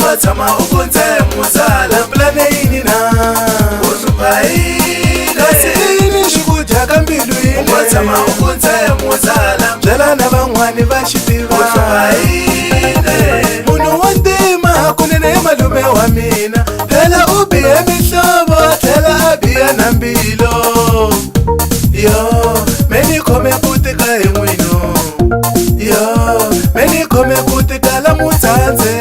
Tama ukunze muzala plane ini na usupai kasi ini shukudya kambilu ini tama ukunze muzala jala na van'wani va xitiva usupai munhu wa ntima kunene malume wa mina phela u bihe mihlovo tlhela a biha na mbilo yo meni khome ku tika hi n'wino yo meni khome ku tika la mutsandze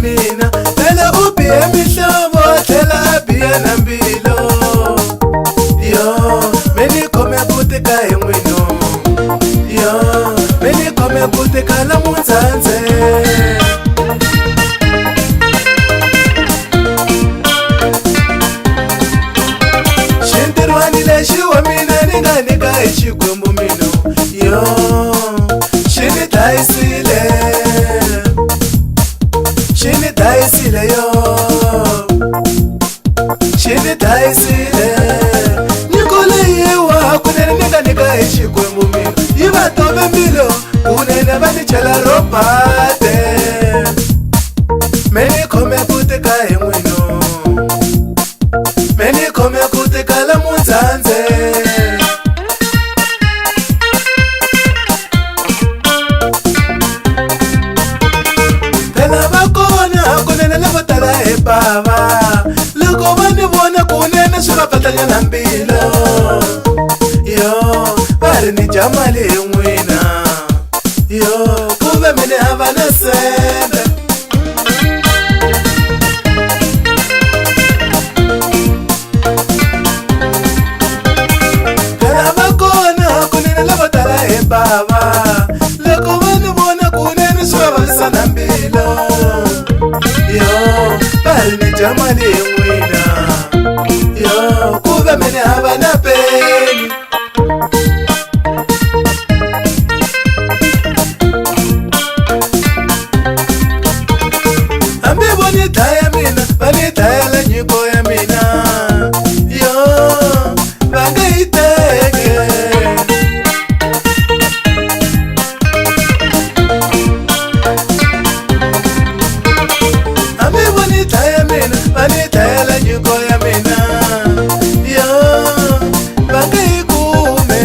mina phela u bihe mihlovo tlhela a biha na mbilo yo meni khome ku tika hi n'wino yo meni khome ku tika la mutsandze xintirhwani lexi wa mina ni nga nyika hi xikwembu mino yo xi ni dlayisile Shini daisile yo Shini daisile Nikole yewa kunene nika hi xikwembu mina Yiva tobe mbilo kunene va ni chela robate Meni khome ku tika hi n'wino Meni khome ku tika la mutsandze baba loko va ni vona kunene swi va pfatlanya na mbilo yo va ri ni dya mali hi n'wina yo ku ve mini hava na sende phela va kona kunene lavo tala hi baba loko va ni vona kunene swi va vavisa na mbilo yo ni jamani hi n'wina yo ku ve mini hava na peni hambi vo ni dlaya mina va ni dlayela nyiko ya mina yo va nga yi teke vanitayela nyiko ya mina yo va nga yi kume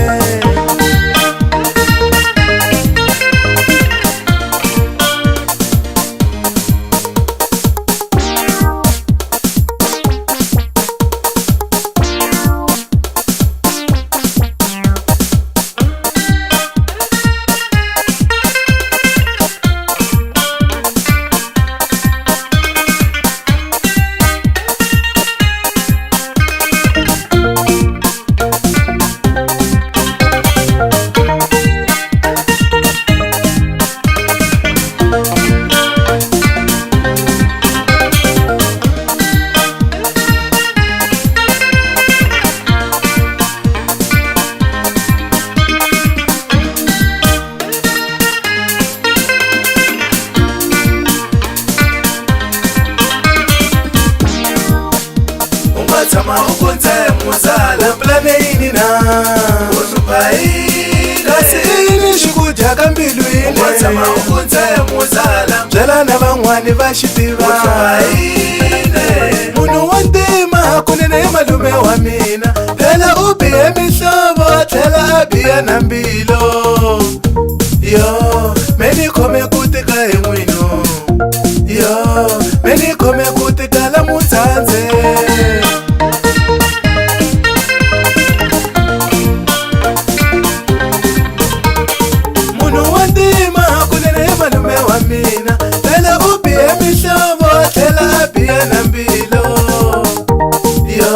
Tama ukunze muzala plane ini na usupai kasi ini shukudya kambilu ini tama ukunze muzala jala na van'wani va xitiva usupai munhu wa ntima kunene malume wa mina phela u bihe mihlovo tlhela a biha na mbilo yo meni khome ku tika hi n'wino yo meni khome ku tika la mutsandze mina phela u bihe mihlovo tlhela a biha na mbilo yo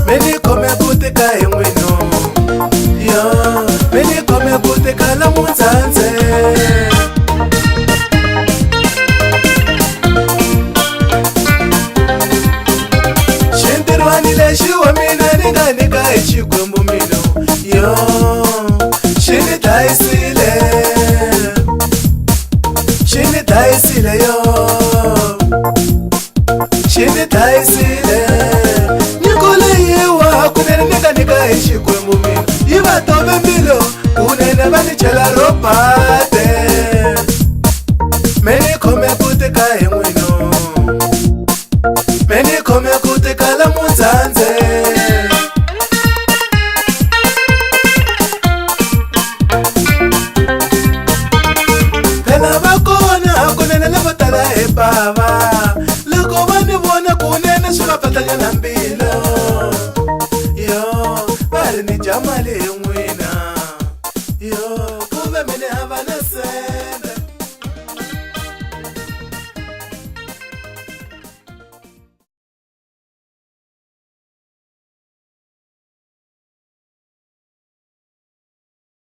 meni khome ku tika hi n'wino yo meni khome ku tika la mutsandze xintirhwani lexi wa mina ni nga nyika hi xikwembu mino yo xi ni dlayisile Shini dlayisile yo Shini dlayisile Nyiko leyiwa kunene ni nga nyika hi xikwembu mina yi va tove mbilo kunene va ni chela robate me ni khome ku tika hi n'wino me ni khome ku tika la Mudzandze phela va kona kunene lavo tala hi bava loko va ni vona kunene swi va phatlanyana mbilo